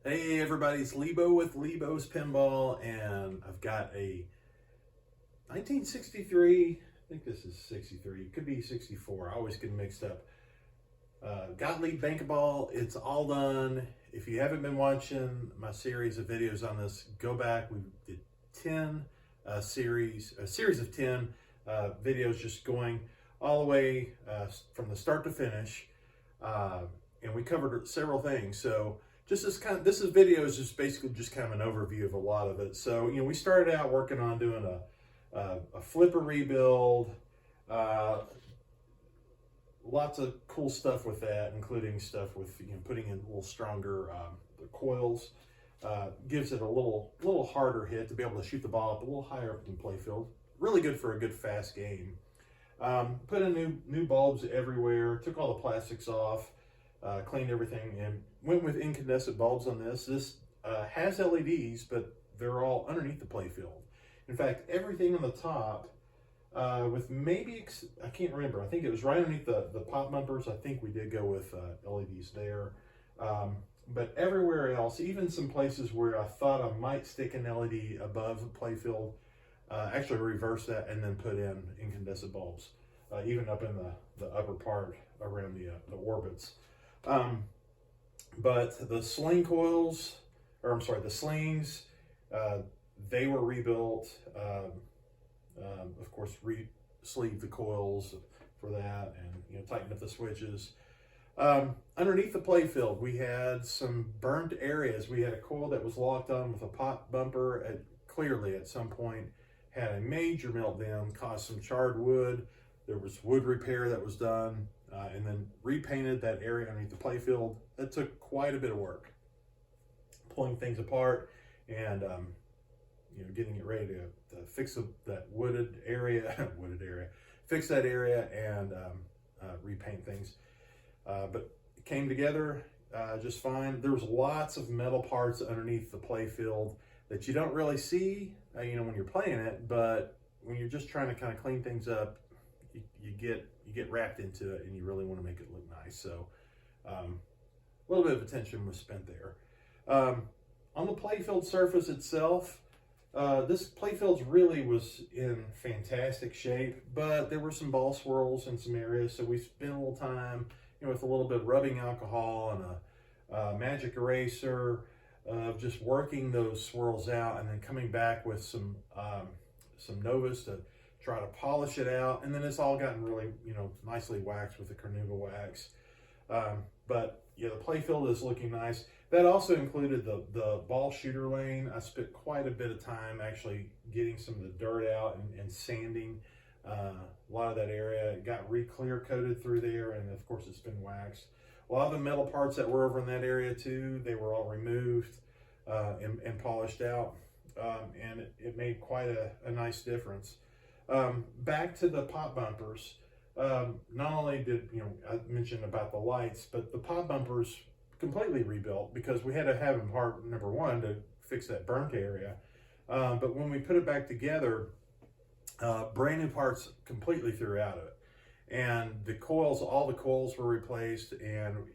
Hey everybody, it's Lebo with Lebo's Pinball, and I've got a 1963, I think this is 63, it could be 64, I always get mixed up. Gottlieb Bank-a-Ball, it's all done. If you haven't been watching my series of videos on this, go back. We did 10 a series of 10 videos just going all the way from the start to finish, and we covered several things. So just this video is just basically just kind of an overview of a lot of it. So we started out working on doing a flipper rebuild, lots of cool stuff with that, including stuff with putting in a little stronger the coils. Gives it a little harder hit to be able to shoot the ball up a little higher up in the playfield. Really good for a good fast game. Put in new bulbs everywhere. Took all the plastics off. Cleaned everything and went with incandescent bulbs on this. This has LEDs, but they're all underneath the playfield. In fact, everything on the top, with maybe, I can't remember, I think it was right underneath the pop bumpers. I think we did go with LEDs there. But everywhere else, even some places where I thought I might stick an LED above the playfield, actually reverse that and then put in incandescent bulbs, even up in the upper part around the orbits. But the sling coils, or I'm sorry, the slings, they were rebuilt. Of course, re-sleeved the coils for that, and tightened up the switches. Underneath the playfield, we had some burnt areas. We had a coil that was locked on with a pop bumper. Clearly, at some point, had a major meltdown, caused some charred wood. There was wood repair that was done, and then repainted that area underneath the playfield. That took quite a bit of work, pulling things apart and getting it ready to fix that wooded area, fix that area and repaint things. But it came together just fine. There was lots of metal parts underneath the playfield that you don't really see, when you're playing it, but when you're just trying to kind of clean things up, you get wrapped into it, and you really want to make it look nice. So a little bit of attention was spent there. On the playfield surface itself, this playfield really was in fantastic shape, but there were some ball swirls in some areas, so we spent a little time with a little bit of rubbing alcohol and a magic eraser, just working those swirls out, and then coming back with some Novas to try to polish it out. And then it's all gotten really nicely waxed with the carnauba wax. But yeah, the playfield is looking nice. That also included the ball shooter lane. I spent quite a bit of time actually getting some of the dirt out and sanding a lot of that area. It got re-clear coated through there, and of course it's been waxed. A lot of the metal parts that were over in that area too, they were all removed and polished out, and it made quite a nice difference. Back to the pop bumpers. Not only did I mentioned about the lights, but the pop bumpers completely rebuilt, because we had to have them part number one to fix that burnt area. But when we put it back together, brand new parts completely threw out of it. And the coils, all the coils were replaced, and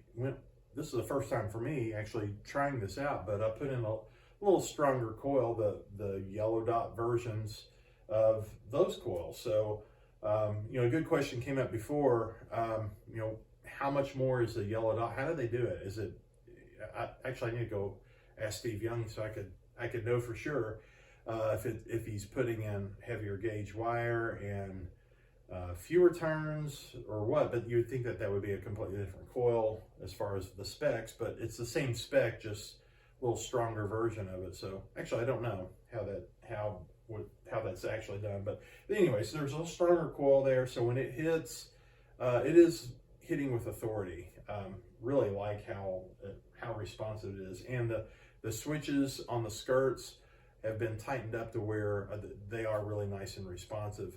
this is the first time for me actually trying this out, but I put in a little stronger coil, the yellow dot versions of those coils. So, a good question came up before, how much more is the yellow dot? How do they do it? Is it, actually I need to go ask Steve Young so I could know for sure if he's putting in heavier gauge wire and fewer turns or what, but you would think that would be a completely different coil as far as the specs, but it's the same spec, just a little stronger version of it. So actually I don't know how that's actually done, but anyways, there's a stronger coil there, so when it hits, it is hitting with authority. Really like how responsive it is, and the switches on the skirts have been tightened up to where they are really nice and responsive.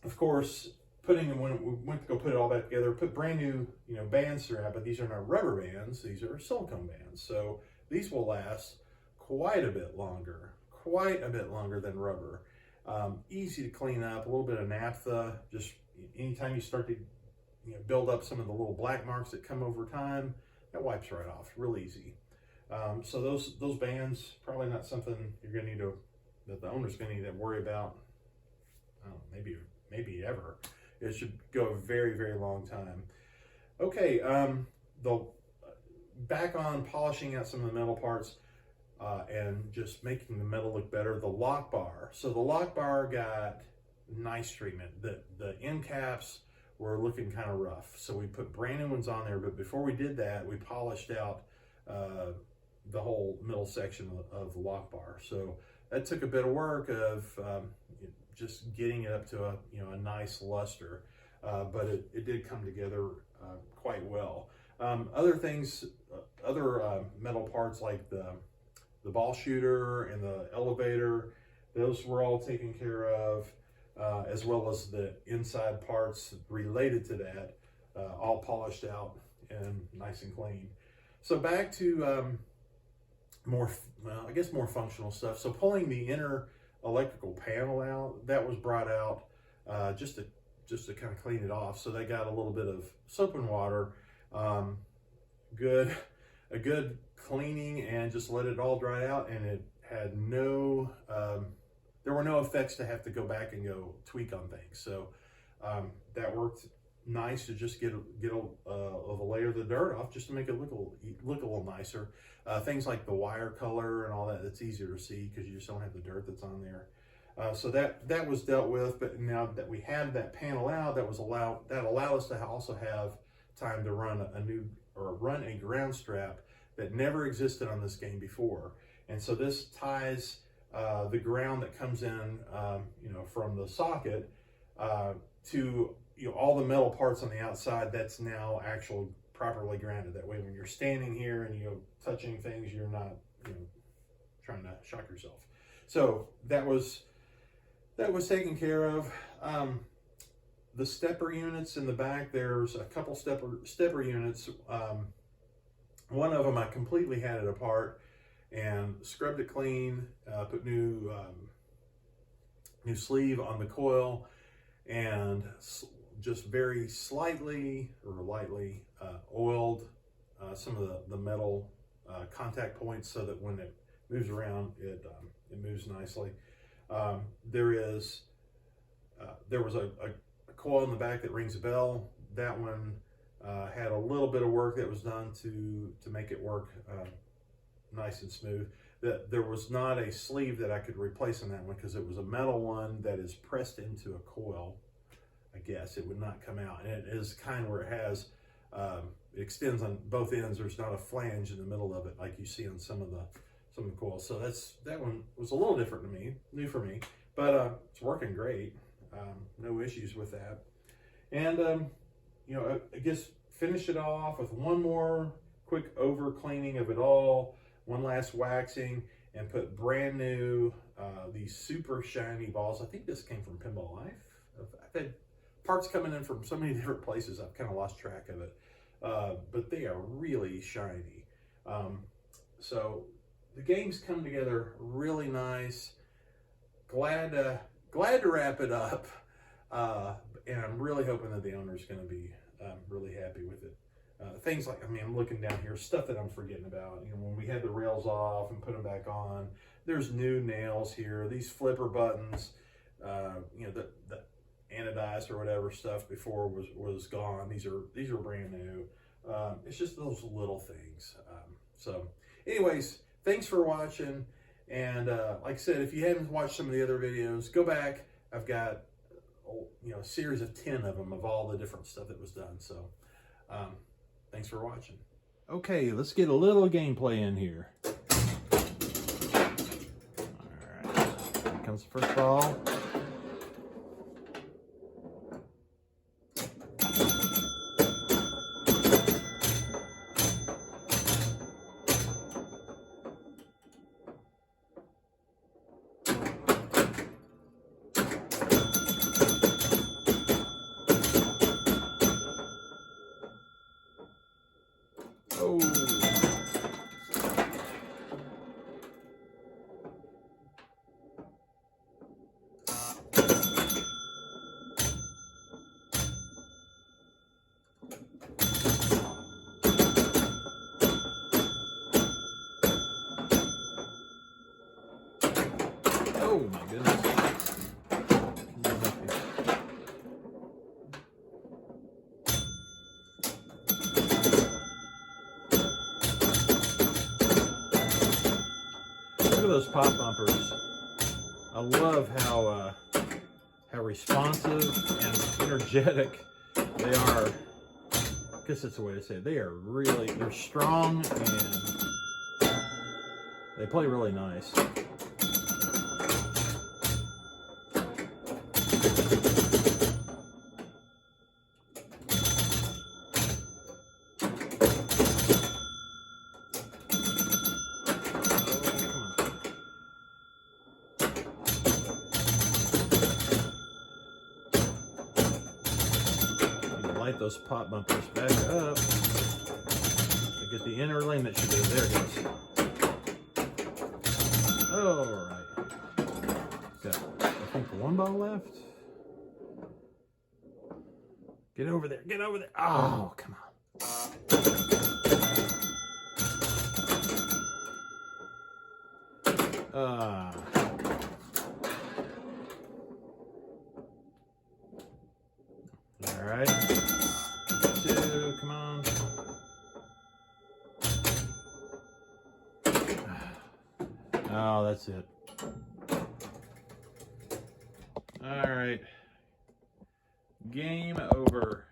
Of course, when we went to go put it all back together, put brand new bands throughout, but these are not rubber bands, these are silicone bands, so these will last quite a bit longer than rubber. Easy to clean up, a little bit of naphtha, just anytime you start to build up some of the little black marks that come over time, that wipes right off, real easy. So those bands, probably not something you're going to need to, that the owner's going to need to worry about. I don't know, maybe ever. It should go a very, very long time. Okay, back on polishing out some of the metal parts and just making the metal look better. The lock bar. So the lock bar got nice treatment. The end caps were looking kind of rough, so we put brand new ones on there. But before we did that, we polished out the whole middle section of the lock bar. So that took a bit of work of just getting it up to a nice luster, but it did come together quite well. Other things, other metal parts like the ball shooter and the elevator, those were all taken care of, as well as the inside parts related to that, all polished out and nice and clean. So back to more functional stuff. So pulling the inner electrical panel out, that was brought out just to kind of clean it off. So they got a little bit of soap and water, a good cleaning, and just let it all dry out, and it had no there were no effects to have to go back and go tweak on things. So that worked nice to just get a layer of the dirt off, just to make it look a little nicer. Things like the wire color and all that, that's easier to see because you just don't have the dirt that's on there. So that was dealt with. But now that we had that panel out, that allowed us to also have time to run a ground strap that never existed on this game before. And so this ties the ground that comes in, from the socket to all the metal parts on the outside. That's now actually properly grounded. That way, when you're standing here and you're touching things, you're not trying to shock yourself. So that was taken care of. The stepper units in the back, there's a couple stepper units. One of them I completely had it apart and scrubbed it clean, put new sleeve on the coil, and just very slightly or lightly oiled some of the metal contact points so that when it moves around, it moves nicely. There was a coil in the back that rings a bell. That one had a little bit of work that was done to make it work nice and smooth. There was not a sleeve that I could replace on that one because it was a metal one that is pressed into a coil. I guess it would not come out, and it is kind where it has it extends on both ends. There's not a flange in the middle of it like you see on some of the coils. So that one was a little different to me, new for me, but it's working great. No issues with that. And I guess finish it off with one more quick over cleaning of it all, one last waxing, and put brand new these super shiny balls. I think this came from Pinball Life. I've had parts coming in from so many different places, I've kind of lost track of it, but they are really shiny. So the game's come together really nice. Glad to wrap it up, and I'm really hoping that the owner's going to be really happy with it. Things like, I'm looking down here, stuff that I'm forgetting about. When we had the rails off and put them back on, there's new nails here. These flipper buttons, the anodized or whatever stuff before was gone. These are brand new. It's just those little things. So anyways, thanks for watching. And like I said, if you haven't watched some of the other videos, go back. I've got a series of 10 of them of all the different stuff that was done. So thanks for watching. Okay, let's get a little gameplay in here. All right, here comes the first ball. Oh my goodness. Look at those pop bumpers. I love how responsive and energetic they are. I guess that's the way to say it. They're strong and they play really nice. Light those pop bumpers back up. I get the inner lane that should go. There it goes. All right. Got, I think, one ball left. Get over there. Get over there. Oh, come on. All right. Two, come on. Oh, that's it. All right. Game over.